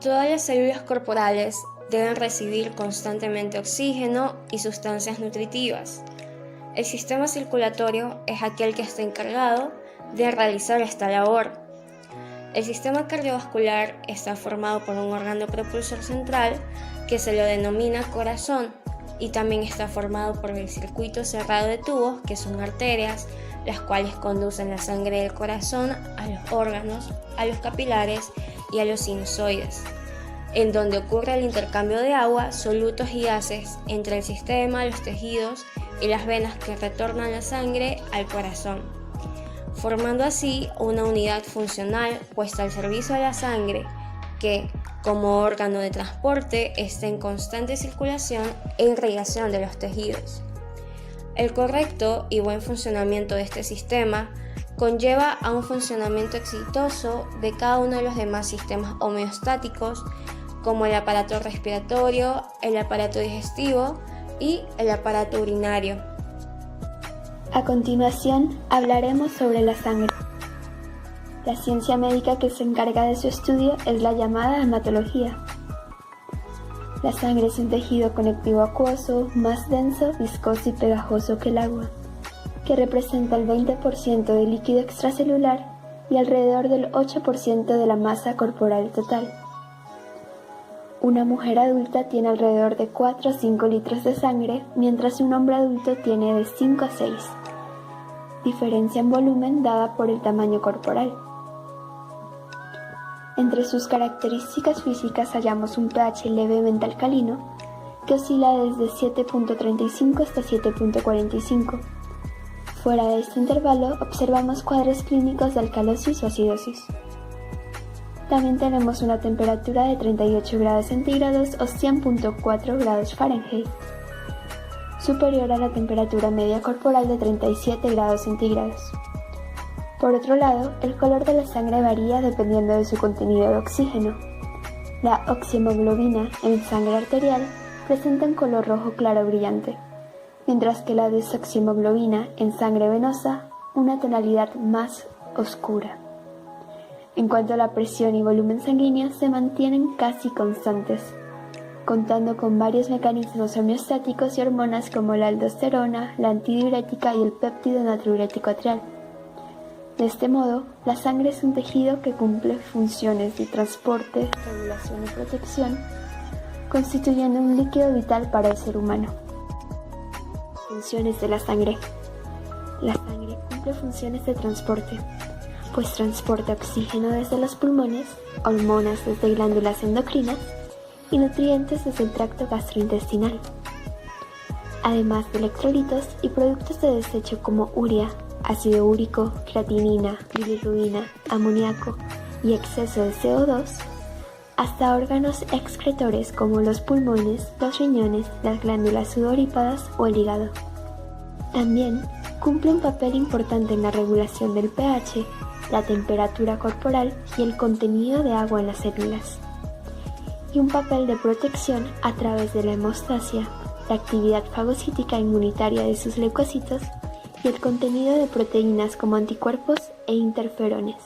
Todas las células corporales deben recibir constantemente oxígeno y sustancias nutritivas. El sistema circulatorio es aquel que está encargado de realizar esta labor. El sistema cardiovascular está formado por un órgano propulsor central que se lo denomina corazón y también está formado por el circuito cerrado de tubos que son arterias, las cuales conducen la sangre del corazón a los órganos, a los capilares y a los sinusoides, en donde ocurre el intercambio de agua, solutos y gases entre el sistema, los tejidos y las venas que retornan la sangre al corazón, formando así una unidad funcional puesta al servicio de la sangre que, como órgano de transporte, está en constante circulación e irrigación de los tejidos. El correcto y buen funcionamiento de este sistema conlleva a un funcionamiento exitoso de cada uno de los demás sistemas homeostáticos, como el aparato respiratorio, el aparato digestivo y el aparato urinario. A continuación, hablaremos sobre la sangre. La ciencia médica que se encarga de su estudio es la llamada hematología. La sangre es un tejido conectivo acuoso, más denso, viscoso y pegajoso que el agua, que representa el 20% del líquido extracelular y alrededor del 8% de la masa corporal total. Una mujer adulta tiene alrededor de 4 a 5 litros de sangre, mientras un hombre adulto tiene de 5 a 6, diferencia en volumen dada por el tamaño corporal. Entre sus características físicas hallamos un pH levemente alcalino, que oscila desde 7.35 hasta 7.45. Fuera de este intervalo observamos cuadros clínicos de alcalosis o acidosis. También tenemos una temperatura de 38 grados centígrados o 100.4 grados Fahrenheit, superior a la temperatura media corporal de 37 grados centígrados. Por otro lado, el color de la sangre varía dependiendo de su contenido de oxígeno. La oxihemoglobina en sangre arterial presenta un color rojo claro brillante, mientras que la desoxihemoglobina en sangre venosa una tonalidad más oscura. En cuanto a la presión y volumen sanguíneo, se mantienen casi constantes, contando con varios mecanismos homeostáticos y hormonas como la aldosterona, la antidiurética y el péptido natriurético atrial. De este modo, la sangre es un tejido que cumple funciones de transporte, regulación y protección, constituyendo un líquido vital para el ser humano. Funciones de la sangre. La sangre cumple funciones de transporte, pues transporta oxígeno desde los pulmones, hormonas desde glándulas endocrinas y nutrientes desde el tracto gastrointestinal, además de electrolitos y productos de desecho como urea, ácido úrico, creatinina, bilirrubina, amoníaco y exceso de CO2, hasta órganos excretores como los pulmones, los riñones, las glándulas sudoríparas o el hígado. También cumple un papel importante en la regulación del pH, la temperatura corporal y el contenido de agua en las células, y un papel de protección a través de la hemostasia, la actividad fagocítica inmunitaria de sus leucocitos y el contenido de proteínas como anticuerpos e interferones.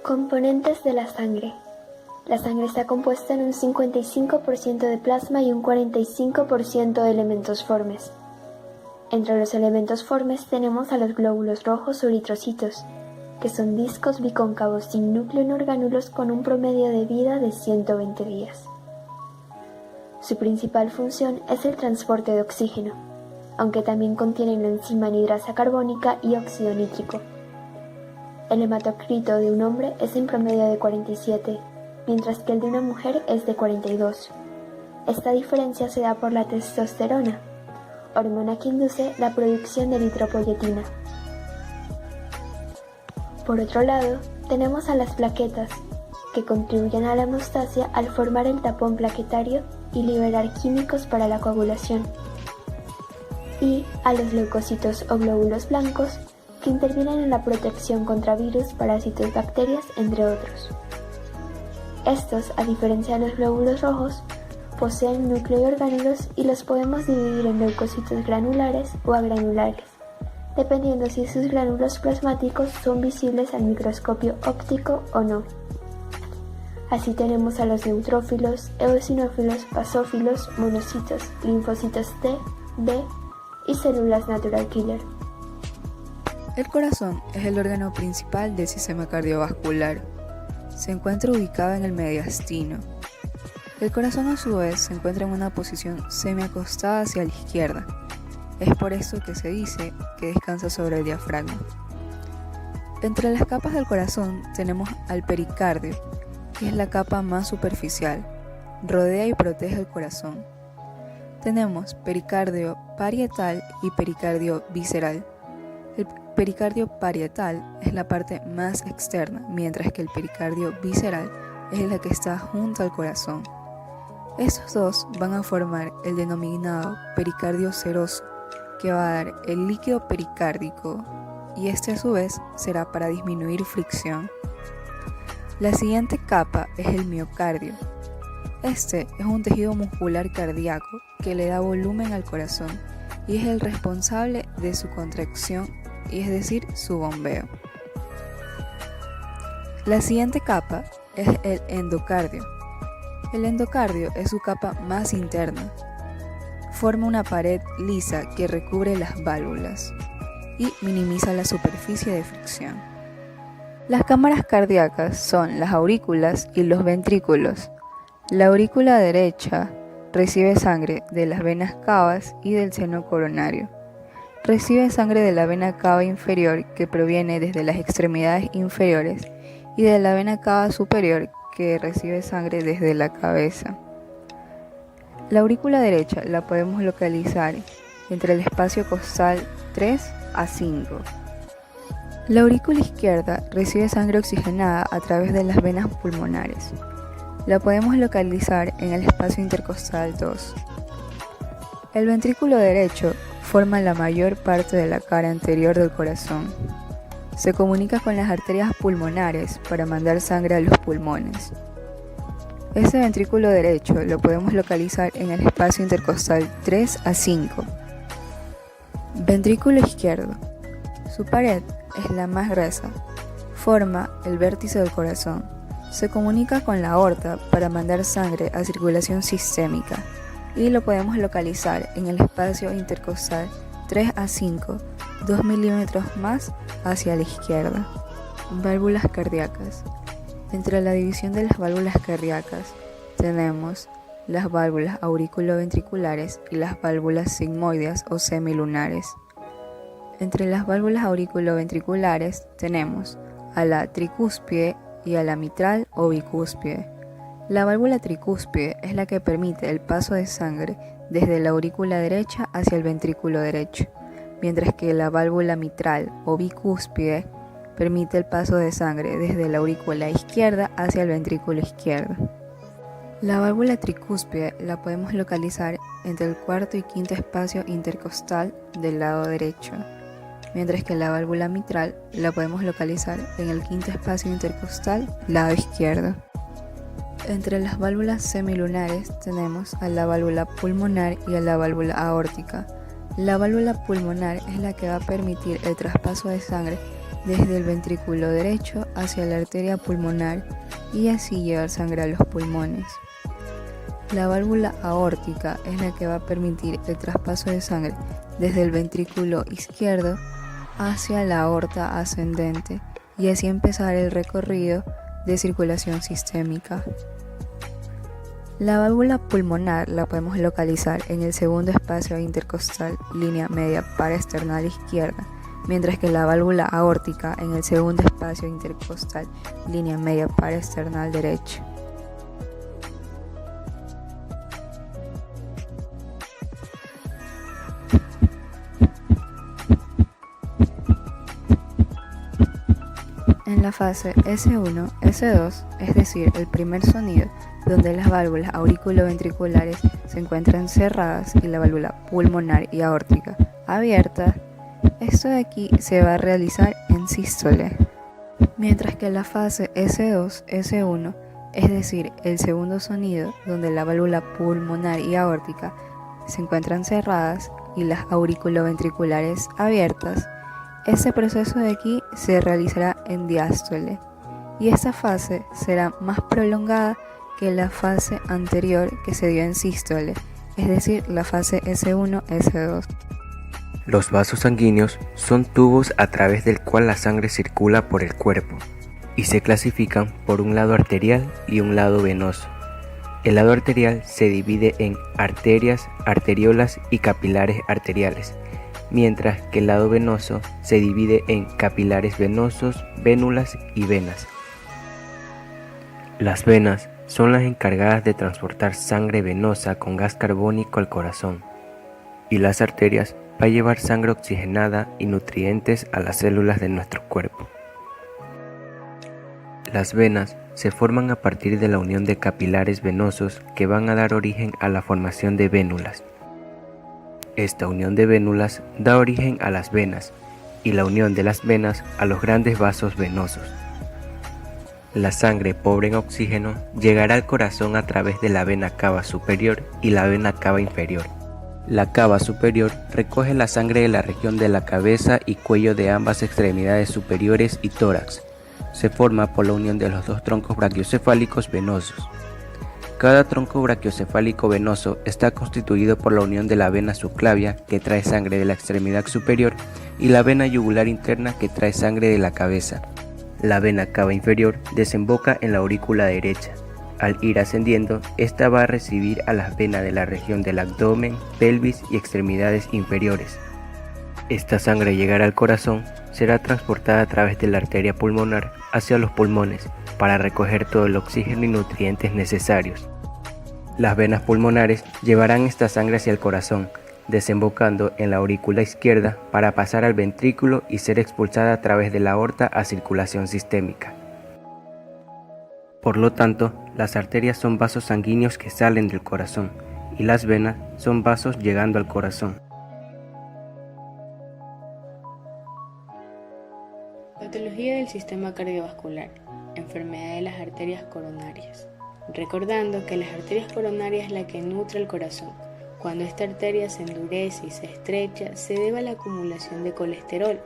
Componentes de la sangre. La sangre está compuesta en un 55% de plasma y un 45% de elementos formes. Entre los elementos formes tenemos a los glóbulos rojos o eritrocitos, que son discos bicóncavos sin núcleo en orgánulos con un promedio de vida de 120 días. Su principal función es el transporte de oxígeno, aunque también contienen la enzima anidrasa carbónica y óxido nítrico. El hematocrito de un hombre es en promedio de 47, mientras que el de una mujer es de 42. Esta diferencia se da por la testosterona, hormona que induce la producción de eritropoyetina. Por otro lado, tenemos a las plaquetas, que contribuyen a la hemostasia al formar el tapón plaquetario y liberar químicos para la coagulación, y a los leucocitos o glóbulos blancos, que intervienen en la protección contra virus, parásitos, bacterias, entre otros. Estos, a diferencia de los glóbulos rojos, poseen núcleo y orgánulos y los podemos dividir en leucocitos granulares o agranulares, dependiendo si sus gránulos plasmáticos son visibles al microscopio óptico o no. Así tenemos a los neutrófilos, eosinófilos, basófilos, monocitos, linfocitos T, B y células natural killer. El corazón es el órgano principal del sistema cardiovascular. Se encuentra ubicado en el mediastino. El corazón a su vez se encuentra en una posición semiacostada hacia la izquierda. Es por esto que se dice que descansa sobre el diafragma. Entre las capas del corazón tenemos al pericardio, que es la capa más superficial, rodea y protege el corazón. Tenemos pericardio parietal y pericardio visceral. El pericardio parietal es la parte más externa, mientras que el pericardio visceral es la que está junto al corazón. Estos dos van a formar el denominado pericardio seroso, que va a dar el líquido pericárdico, y este a su vez será para disminuir fricción. La siguiente capa es el miocardio. Este es un tejido muscular cardíaco que le da volumen al corazón y es el responsable de su contracción, y es decir, su bombeo. La siguiente capa es el endocardio. El endocardio es su capa más interna. Forma una pared lisa que recubre las válvulas y minimiza la superficie de fricción. Las cámaras cardíacas son las aurículas y los ventrículos. La aurícula derecha recibe sangre de las venas cavas y del seno coronario. Recibe sangre de la vena cava inferior, que proviene desde las extremidades inferiores, y de la vena cava superior, que recibe sangre desde la cabeza. La aurícula derecha la podemos localizar entre el espacio costal 3 a 5. La aurícula izquierda recibe sangre oxigenada a través de las venas pulmonares. La podemos localizar en el espacio intercostal 2. El ventrículo derecho forma la mayor parte de la cara anterior del corazón. Se comunica con las arterias pulmonares para mandar sangre a los pulmones. Este ventrículo derecho lo podemos localizar en el espacio intercostal 3 a 5. Ventrículo izquierdo. Su pared es la más gruesa. Forma el vértice del corazón. Se comunica con la aorta para mandar sangre a circulación sistémica y lo podemos localizar en el espacio intercostal 3 a 5, 2 milímetros más hacia la izquierda. Válvulas cardíacas. Entre la división de las válvulas cardíacas tenemos las válvulas auriculoventriculares y las válvulas sigmoideas o semilunares. Entre las válvulas auriculoventriculares tenemos a la tricúspide y a la mitral o bicúspide. La válvula tricúspide es la que permite el paso de sangre desde la aurícula derecha hacia el ventrículo derecho, mientras que la válvula mitral o bicúspide permite el paso de sangre desde la aurícula izquierda hacia el ventrículo izquierdo. La válvula tricúspide la podemos localizar entre el cuarto y quinto espacio intercostal del lado derecho, mientras que la válvula mitral la podemos localizar en el quinto espacio intercostal lado izquierdo. Entre las válvulas semilunares tenemos a la válvula pulmonar y a la válvula aórtica. La válvula pulmonar es la que va a permitir el traspaso de sangre desde el ventrículo derecho hacia la arteria pulmonar y así llevar sangre a los pulmones. La válvula aórtica es la que va a permitir el traspaso de sangre desde el ventrículo izquierdo hacia la aorta ascendente y así empezar el recorrido de circulación sistémica. La válvula pulmonar la podemos localizar en el segundo espacio intercostal, línea media paraesternal izquierda, mientras que la válvula aórtica en el segundo espacio intercostal, línea media paraesternal derecho. En la fase S1, S2, es decir, el primer sonido, donde las válvulas auriculoventriculares se encuentran cerradas y la válvula pulmonar y aórtica abierta, esto de aquí se va a realizar en sístole. Mientras que la fase S2, S1, es decir, el segundo sonido, donde la válvula pulmonar y aórtica se encuentran cerradas y las auriculoventriculares abiertas, este proceso de aquí se realizará en diástole. y esta fase será más prolongada que la fase anterior que se dio en sístole, es decir, la fase S1-S2. Los vasos sanguíneos son tubos a través del cual la sangre circula por el cuerpo y se clasifican por un lado arterial y un lado venoso. El lado arterial se divide en arterias, arteriolas y capilares arteriales, mientras que el lado venoso se divide en capilares venosos, vénulas y venas. Las venas son las encargadas de transportar sangre venosa con gas carbónico al corazón, y las arterias va a llevar sangre oxigenada y nutrientes a las células de nuestro cuerpo. Las venas se forman a partir de la unión de capilares venosos que van a dar origen a la formación de vénulas. Esta unión de vénulas da origen a las venas y la unión de las venas a los grandes vasos venosos. La sangre pobre en oxígeno llegará al corazón a través de la vena cava superior y la vena cava inferior. La cava superior recoge la sangre de la región de la cabeza y cuello de ambas extremidades superiores y tórax. Se forma por la unión de los dos troncos brachiocefálicos venosos. Cada tronco brachiocefálico venoso está constituido por la unión de la vena subclavia, que trae sangre de la extremidad superior, y la vena yugular interna, que trae sangre de la cabeza. La vena cava inferior desemboca en la aurícula derecha. Al ir ascendiendo, esta va a recibir a las venas de la región del abdomen, pelvis y extremidades inferiores. Esta sangre llegará al corazón, será transportada a través de la arteria pulmonar hacia los pulmones para recoger todo el oxígeno y nutrientes necesarios. Las venas pulmonares llevarán esta sangre hacia el corazón, desembocando en la aurícula izquierda para pasar al ventrículo y ser expulsada a través de la aorta a circulación sistémica. Por lo tanto, las arterias son vasos sanguíneos que salen del corazón y las venas son vasos llegando al corazón. Patología del sistema cardiovascular, enfermedad de las arterias coronarias. Recordando que las arterias coronarias es la que nutre el corazón. Cuando esta arteria se endurece y se estrecha, se debe a la acumulación de colesterol.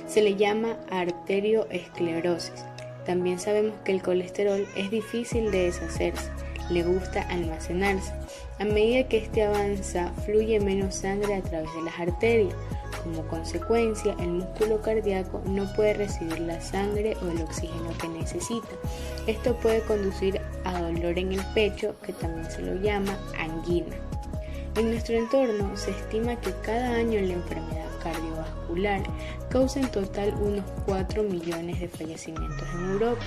Se le llama arterioesclerosis. También sabemos que el colesterol es difícil de deshacerse, le gusta almacenarse. A medida que este avanza, fluye menos sangre a través de las arterias. Como consecuencia, el músculo cardíaco no puede recibir la sangre o el oxígeno que necesita. Esto puede conducir a dolor en el pecho, que también se lo llama angina. En nuestro entorno se estima que cada año la enfermedad cardiovascular causa en total unos 4 millones de fallecimientos en Europa,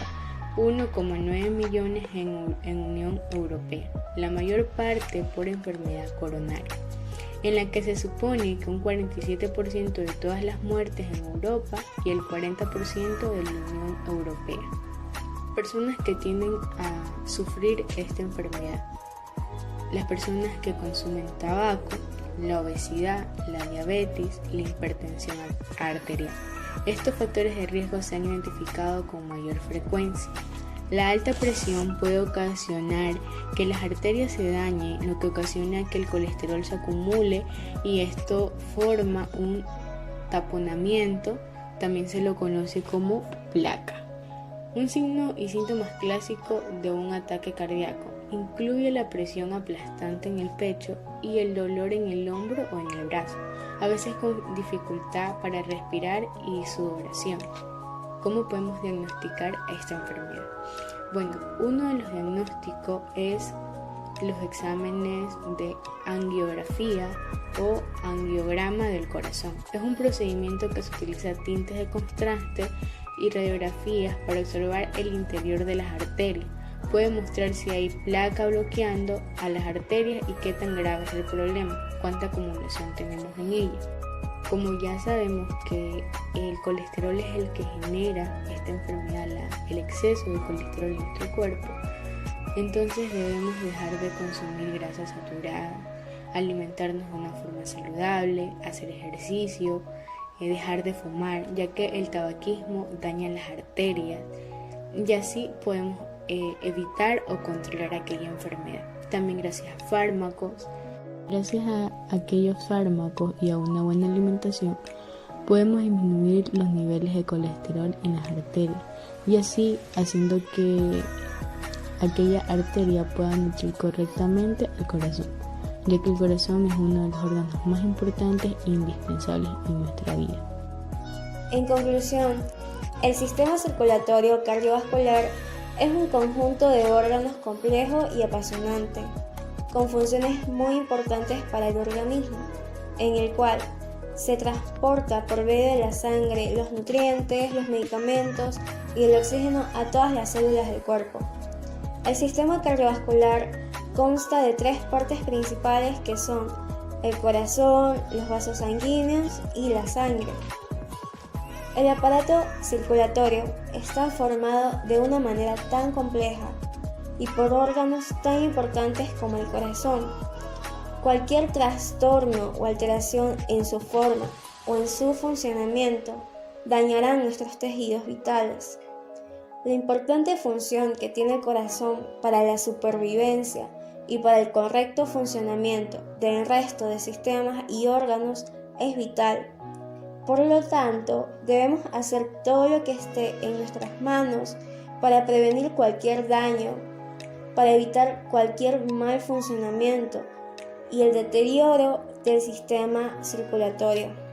1,9 millones en Unión Europea, la mayor parte por enfermedad coronaria, en la que se supone que un 47% de todas las muertes en Europa y el 40% de la Unión Europea. Personas que tienden a sufrir esta enfermedad: las personas que consumen tabaco, la obesidad, la diabetes, la hipertensión arterial. Estos factores de riesgo se han identificado con mayor frecuencia. La alta presión puede ocasionar que las arterias se dañen, lo que ocasiona que el colesterol se acumule y esto forma un taponamiento, también se lo conoce como placa. Un signo y síntomas clásicos de un ataque cardíaco incluye la presión aplastante en el pecho y el dolor en el hombro o en el brazo, a veces con dificultad para respirar y sudoración. ¿Cómo podemos diagnosticar esta enfermedad? Bueno, uno de los diagnósticos es los exámenes de angiografía o angiograma del corazón. Es un procedimiento que se utiliza tintes de contraste y radiografías para observar el interior de las arterias. Puede mostrar si hay placa bloqueando a las arterias y qué tan grave es el problema, cuánta acumulación tenemos en ellas. Como ya sabemos que el colesterol es el que genera esta enfermedad, el exceso de colesterol en nuestro cuerpo, entonces debemos dejar de consumir grasa saturada, alimentarnos de una forma saludable, hacer ejercicio, dejar de fumar, ya que el tabaquismo daña las arterias y así podemos evitar o controlar aquella enfermedad. También gracias a fármacos. Gracias a aquellos fármacos y a una buena alimentación podemos disminuir los niveles de colesterol en las arterias. y así haciendo que aquella arteria pueda nutrir correctamente al corazón, ya que el corazón es uno de los órganos más importantes e indispensables en nuestra vida. En conclusión, el sistema circulatorio cardiovascular es un conjunto de órganos complejo y apasionante, con funciones muy importantes para el organismo, en el cual se transporta por medio de la sangre los nutrientes, los medicamentos y el oxígeno a todas las células del cuerpo. El sistema cardiovascular consta de 3 partes principales que son el corazón, los vasos sanguíneos y la sangre. El aparato circulatorio está formado de una manera tan compleja y por órganos tan importantes como el corazón. Cualquier trastorno o alteración en su forma o en su funcionamiento dañarán nuestros tejidos vitales. La importante función que tiene el corazón para la supervivencia y para el correcto funcionamiento del resto de sistemas y órganos es vital. Por lo tanto, debemos hacer todo lo que esté en nuestras manos para prevenir cualquier daño, para evitar cualquier mal funcionamiento y el deterioro del sistema circulatorio.